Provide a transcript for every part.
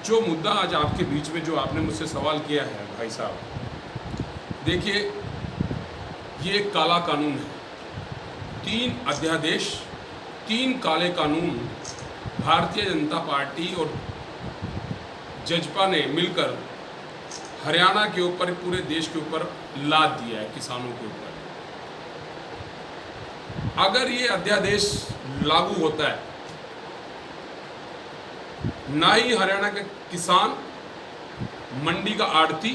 जो मुद्दा आज आपके बीच में जो आपने मुझसे सवाल किया है भाई साहब, देखिए ये एक काला कानून है। 3 अध्यादेश, 3 काले कानून भारतीय जनता पार्टी और जजपा ने मिलकर हरियाणा के ऊपर, पूरे देश के ऊपर लाद दिया है, किसानों के ऊपर। अगर ये अध्यादेश लागू होता है, ना ही हरियाणा के किसान, मंडी का आड़ती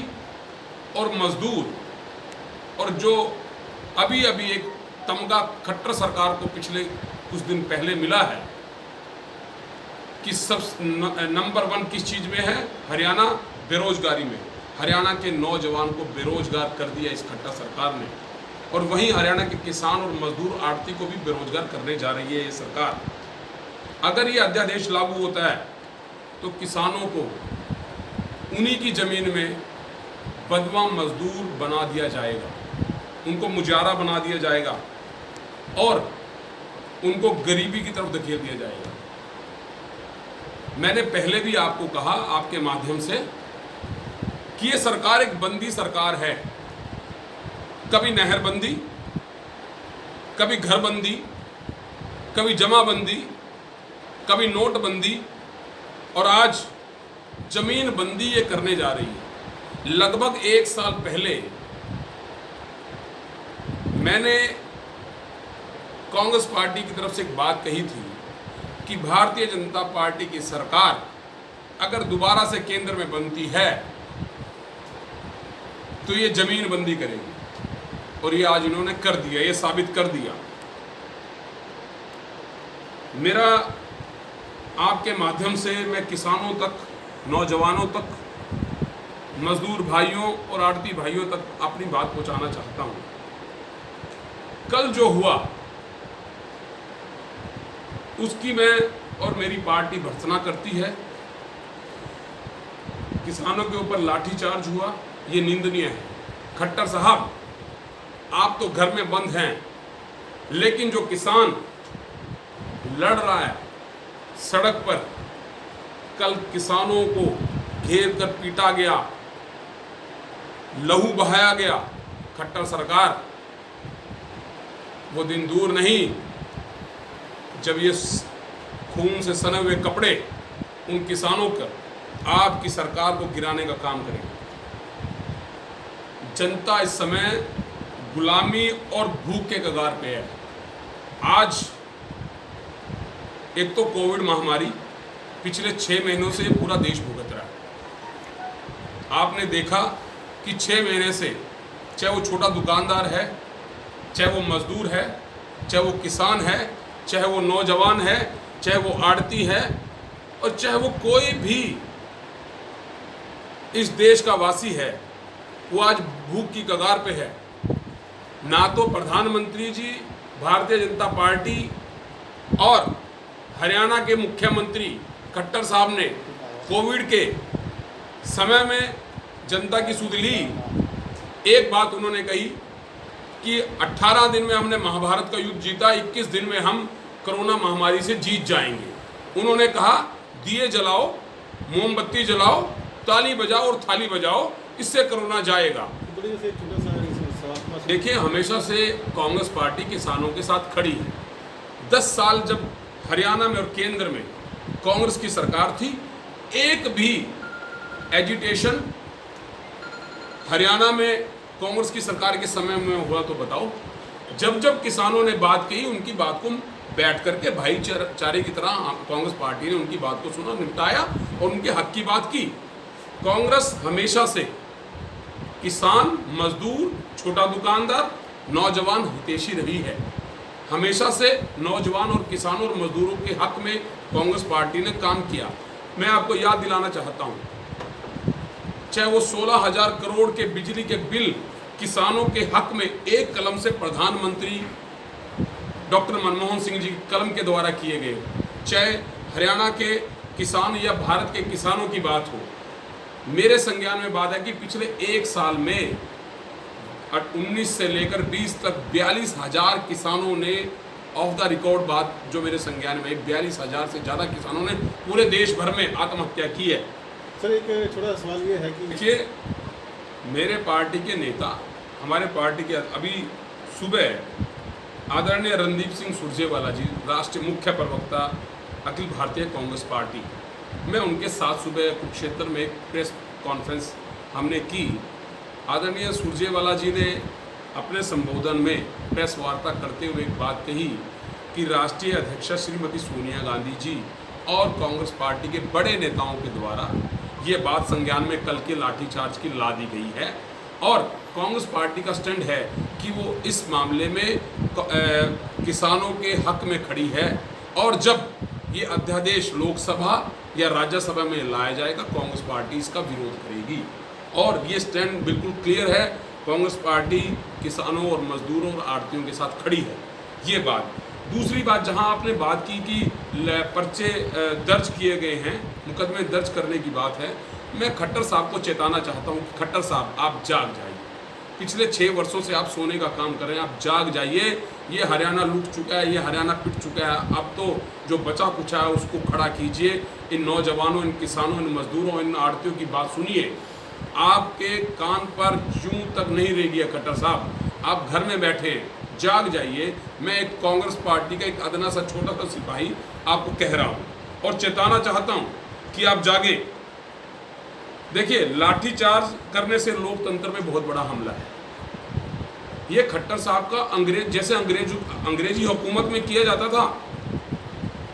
और मजदूर, और जो अभी अभी एक तमगा खट्टर सरकार को पिछले कुछ दिन पहले मिला है कि सब नंबर 1 किस चीज़ में है, हरियाणा बेरोजगारी में। हरियाणा के नौजवान को बेरोजगार कर दिया इस खट्टर सरकार ने, और वहीं हरियाणा के किसान और मजदूर आड़ती को भी बेरोजगार करने जा रही है ये सरकार। अगर ये अध्यादेश लागू होता है तो किसानों को उन्हीं की ज़मीन में बदवा मजदूर बना दिया जाएगा, उनको मुजारा बना दिया जाएगा और उनको गरीबी की तरफ धकेल दिया जाएगा। मैंने पहले भी आपको कहा आपके माध्यम से कि ये सरकार एक बंदी सरकार है। कभी नहरबंदी, कभी घरबंदी, कभी जमाबंदी, कभी नोटबंदी, और आज जमीन बंदी ये करने जा रही है। लगभग 1 साल पहले मैंने कांग्रेस पार्टी की तरफ से एक बात कही थी कि भारतीय जनता पार्टी की सरकार अगर दोबारा से केंद्र में बनती है तो ये जमीन बंदी करेगी, और ये आज इन्होंने कर दिया, ये साबित कर दिया। मेरा आपके माध्यम से मैं किसानों तक, नौजवानों तक, मजदूर भाइयों और आड़ती भाइयों तक अपनी बात पहुंचाना चाहता हूं। कल जो हुआ उसकी मैं और मेरी पार्टी भर्त्सना करती है। किसानों के ऊपर लाठीचार्ज हुआ, ये निंदनीय है। खट्टर साहब, आप तो घर में बंद हैं, लेकिन जो किसान लड़ रहा है सड़क पर, कल किसानों को घेर कर पीटा गया, लहू बहाया गया, खट्टर सरकार, वो दिन दूर नहीं जब ये खून से सने हुए कपड़े उन किसानों का आपकी सरकार को गिराने का काम करेंगे। जनता इस समय गुलामी और भूख के कगार पे है। आज एक तो कोविड महामारी पिछले 6 महीनों से पूरा देश भुगत रहा है। आपने देखा कि 6 महीने से चाहे वो छोटा दुकानदार है, चाहे वो मजदूर है, चाहे वो किसान है, चाहे वो नौजवान है, चाहे वो आड़ती है, और चाहे वो कोई भी इस देश का वासी है, वो आज भूख की कगार पे है। ना तो प्रधानमंत्री जी, भारतीय जनता पार्टी और हरियाणा के मुख्यमंत्री खट्टर साहब ने कोविड के समय में जनता की सुध ली। एक बात उन्होंने कही कि 18 दिन में हमने महाभारत का युद्ध जीता, 21 दिन में हम कोरोना महामारी से जीत जाएंगे। उन्होंने कहा दिए जलाओ, मोमबत्ती जलाओ, ताली बजाओ और थाली बजाओ, इससे कोरोना जाएगा। देखिए, हमेशा से कांग्रेस पार्टी किसानों के साथ खड़ी है। 10 साल जब हरियाणा में और केंद्र में कांग्रेस की सरकार थी, एक भी एजिटेशन हरियाणा में कांग्रेस की सरकार के समय में हुआ तो बताओ। जब जब किसानों ने बात कही, उनकी बात को बैठ करके भाईचारे की तरह कांग्रेस पार्टी ने उनकी बात को सुना, निपटाया और उनके हक की बात की। कांग्रेस हमेशा से किसान, मजदूर, छोटा दुकानदार, नौजवान हितैषी रही है। हमेशा से नौजवान और किसानों और मजदूरों के हक में कांग्रेस पार्टी ने काम किया। मैं आपको याद दिलाना चाहता हूं, चाहे वो 16,000 करोड़ के बिजली के बिल किसानों के हक में एक कलम से प्रधानमंत्री डॉक्टर मनमोहन सिंह जी के कलम के द्वारा किए गए, चाहे हरियाणा के किसान या भारत के किसानों की बात हो, मेरे संज्ञान में बात है कि पिछले 1 साल में 19 से लेकर 20 तक 42,000 किसानों ने ऑफ द रिकॉर्ड बात जो मेरे संज्ञान में 42,000 से ज़्यादा किसानों ने पूरे देश भर में आत्महत्या की है। सर एक छोटा सवाल ये है कि देखिए, मेरे पार्टी के नेता, हमारे पार्टी के अभी सुबह आदरणीय रणदीप सिंह सुरजेवाला जी, राष्ट्रीय मुख्य प्रवक्ता अखिल भारतीय कांग्रेस पार्टी, मैं उनके साथ सुबह कुरुक्षेत्र में एक प्रेस कॉन्फ्रेंस हमने की। आदरणीय सुरजेवाला जी ने अपने संबोधन में प्रेस वार्ता करते हुए एक बात कही कि राष्ट्रीय अध्यक्षा श्रीमती सोनिया गांधी जी और कांग्रेस पार्टी के बड़े नेताओं के द्वारा ये बात संज्ञान में कल के लाठीचार्ज की ला दी गई है और कांग्रेस पार्टी का स्टैंड है कि वो इस मामले में किसानों के हक में खड़ी है और जब ये अध्यादेश लोकसभा या राज्यसभा में लाया जाएगा कांग्रेस पार्टी इसका विरोध करेगी। और ये स्टैंड बिल्कुल क्लियर है, कांग्रेस पार्टी किसानों और मजदूरों और आड़तियों के साथ खड़ी है। ये बात। दूसरी बात, जहां आपने बात की कि पर्चे दर्ज किए गए हैं, मुकदमे दर्ज करने की बात है, मैं खट्टर साहब को चेताना चाहता हूं कि खट्टर साहब आप जाग जाइए। पिछले 6 वर्षों से आप सोने का काम कर रहे हैं, आप जाग जाइए। ये हरियाणा लूट चुका है, ये हरियाणा पिट चुका है। अब तो जो बचा कुचा है उसको खड़ा कीजिए। इन नौजवानों, इन किसानों, इन मजदूरों, इन आड़तियों की बात सुनिए। आपके कान पर जूं तक नहीं रहेगी है खट्टर साहब, आप घर में बैठे हैं, जाग जाइए। मैं एक कांग्रेस पार्टी का एक अदना सा छोटा सा सिपाही आपको कह रहा हूं और चेताना चाहता हूं कि आप जागे। देखिए, लाठीचार्ज करने से लोकतंत्र में बहुत बड़ा हमला है। ये खट्टर साहब का जैसे अंग्रेजी हुकूमत में किया जाता था,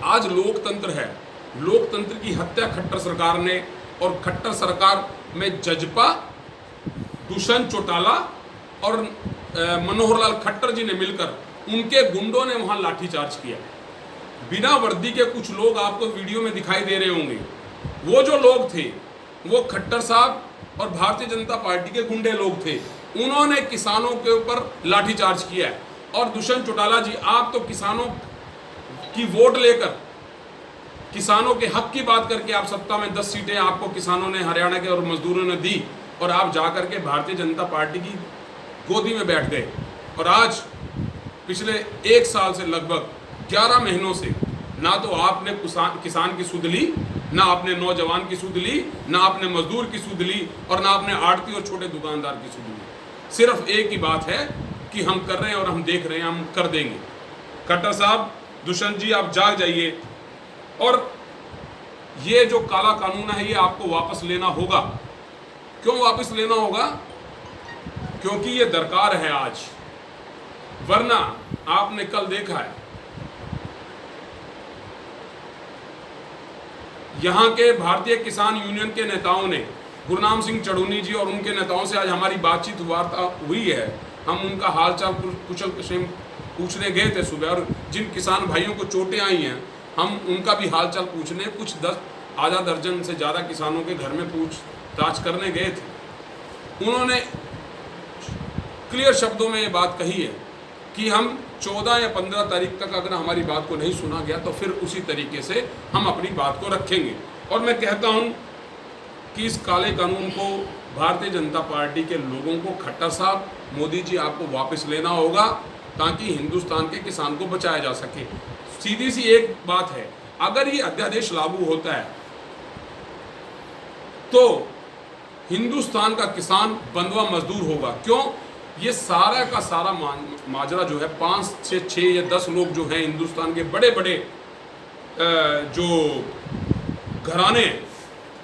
आज लोकतंत्र है। लोकतंत्र की हत्या खट्टर सरकार ने, और खट्टर सरकार में जजपा, दुष्यंत चौटाला और मनोहर लाल खट्टर जी ने मिलकर, उनके गुंडों ने वहां लाठीचार्ज किया। बिना वर्दी के कुछ लोग आपको वीडियो में दिखाई दे रहे होंगे, वो जो लोग थे वो खट्टर साहब और भारतीय जनता पार्टी के गुंडे लोग थे। उन्होंने किसानों के ऊपर लाठीचार्ज किया है। और दुष्यंत चौटाला जी, आप तो किसानों की वोट लेकर, किसानों के हक की बात करके आप सत्ता में 10 सीटें आपको किसानों ने, हरियाणा के और मजदूरों ने दी, और आप जाकर के भारतीय जनता पार्टी की गोदी में बैठ गए। और आज पिछले 1 साल से लगभग 11 महीनों से ना तो आपने किसान की सुध ली, ना आपने नौजवान की सुध ली, ना आपने मजदूर की सुध ली, और ना आपने आड़ती और छोटे दुकानदार की सुध ली। सिर्फ एक ही बात है कि हम कर रहे हैं और हम देख रहे हैं, हम कर देंगे। खट्टर साहब, दुष्यंत जी, आप जाग जाइए। और ये जो काला कानून है ये आपको वापस लेना होगा। क्यों वापस लेना होगा? क्योंकि ये दरकार है आज। वरना आपने कल देखा है, यहां के भारतीय किसान यूनियन के नेताओं ने, गुरनाम सिंह चढ़ूनी जी और उनके नेताओं से आज हमारी बातचीत वार्ता हुई है। हम उनका हालचाल कुशल क्षेम पूछने गए थे सुबह, और जिन किसान भाइयों को चोटें आई हैं हम उनका भी हालचाल पूछने कुछ आधा दर्जन से ज़्यादा किसानों के घर में पूछताछ करने गए थे। उन्होंने क्लियर शब्दों में ये बात कही है कि हम 14 या 15 तारीख तक अगर हमारी बात को नहीं सुना गया तो फिर उसी तरीके से हम अपनी बात को रखेंगे। और मैं कहता हूं कि इस काले कानून को भारतीय जनता पार्टी के लोगों को, खट्टर साहब, मोदी जी, आपको वापस लेना होगा ताकि हिंदुस्तान के किसान को बचाया जा सके। सीधी सी एक बात है, अगर ये अध्यादेश लागू होता है तो हिंदुस्तान का किसान बंधुआ मजदूर होगा। क्यों? ये सारा का सारा माजरा जो है, 5 से 6 या 10 लोग जो हैं हिंदुस्तान के बड़े बड़े जो घराने,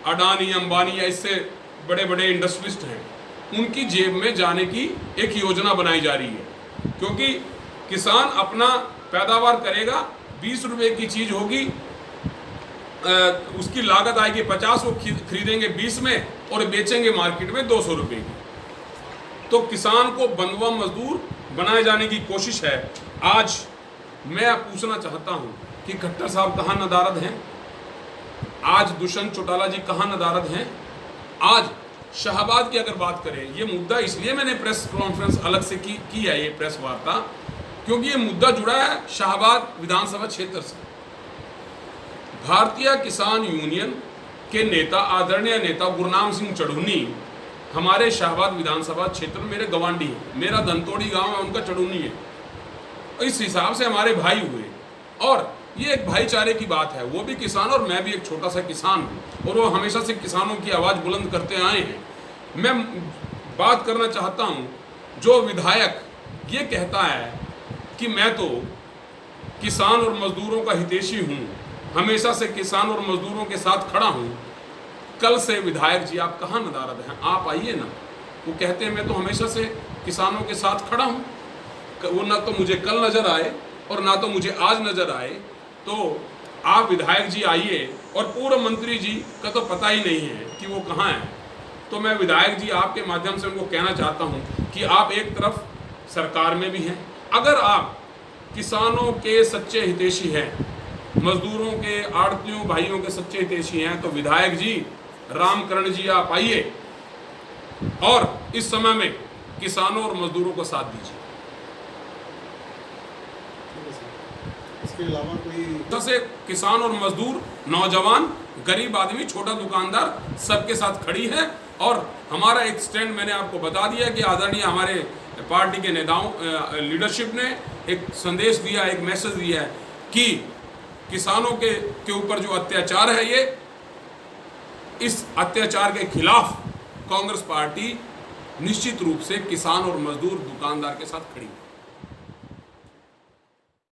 अडानी, अंबानी या इससे बड़े बड़े इंडस्ट्रियलिस्ट हैं, उनकी जेब में जाने की एक योजना बनाई जा रही है। क्योंकि किसान अपना पैदावार करेगा, 20 रुपए की चीज़ होगी, उसकी लागत आएगी 50, वो खरीदेंगे 20 में और बेचेंगे मार्केट में 200 रुपये की। तो किसान को बंधुआ मजदूर बनाए जाने की कोशिश है। आज मैं पूछना चाहता हूं कि खट्टर साहब कहाँ नदारद हैं? आज दुष्यंत चौटाला जी कहाँ नदारद हैं? आज शाहबाद की अगर बात करें, ये मुद्दा इसलिए मैंने प्रेस कॉन्फ्रेंस अलग से की है, ये प्रेस वार्ता, क्योंकि ये मुद्दा जुड़ा है शाहबाद विधानसभा क्षेत्र से। भारतीय किसान यूनियन के नेता, आदरणीय नेता गुरनाम सिंह चढ़ूनी हमारे शाहबाद विधानसभा क्षेत्र में मेरे गवांडी है, मेरा धनतोड़ी गांव है, उनका चढ़ूनी है। इस हिसाब से हमारे भाई हुए। और ये एक भाईचारे की बात है। वो भी किसान और मैं भी एक छोटा सा किसान हूँ और वो हमेशा से किसानों की आवाज़ बुलंद करते आए हैं। मैं बात करना चाहता हूँ, जो विधायक ये कहता है कि मैं तो किसान और मजदूरों का हितैषी हूँ, हमेशा से किसान और मजदूरों के साथ खड़ा हूँ, कल से विधायक जी आप कहाँ नदारद हैं, आप आइए ना। वो कहते हैं मैं तो हमेशा से किसानों के साथ खड़ा हूँ, वो ना तो मुझे कल नज़र आए और ना तो मुझे आज नज़र आए, तो आप विधायक जी आइए। और पूर्व मंत्री जी का तो पता ही नहीं है कि वो कहाँ हैं। तो मैं विधायक जी आपके माध्यम से उनको कहना चाहता हूँ कि आप एक तरफ सरकार में भी हैं, अगर आप किसानों के सच्चे हितैषी हैं, मजदूरों के, आड़तियों भाइयों के सच्चे हितैषी हैं, तो विधायक जी रामकरण जी आप आइए और इस समय में किसानों और मजदूरों को साथ दीजिए। इसके अलावा कोई से किसान और मजदूर, नौजवान, गरीब आदमी, छोटा दुकानदार सबके साथ खड़ी है। और हमारा एक स्टैंड मैंने आपको बता दिया कि आदरणीय हमारे पार्टी के नेताओं, लीडरशिप ने एक संदेश दिया, एक मैसेज दिया है कि किसानों के ऊपर जो अत्याचार है, ये इस अत्याचार के खिलाफ कांग्रेस पार्टी निश्चित रूप से किसान और मजदूर दुकानदार के साथ खड़ी है।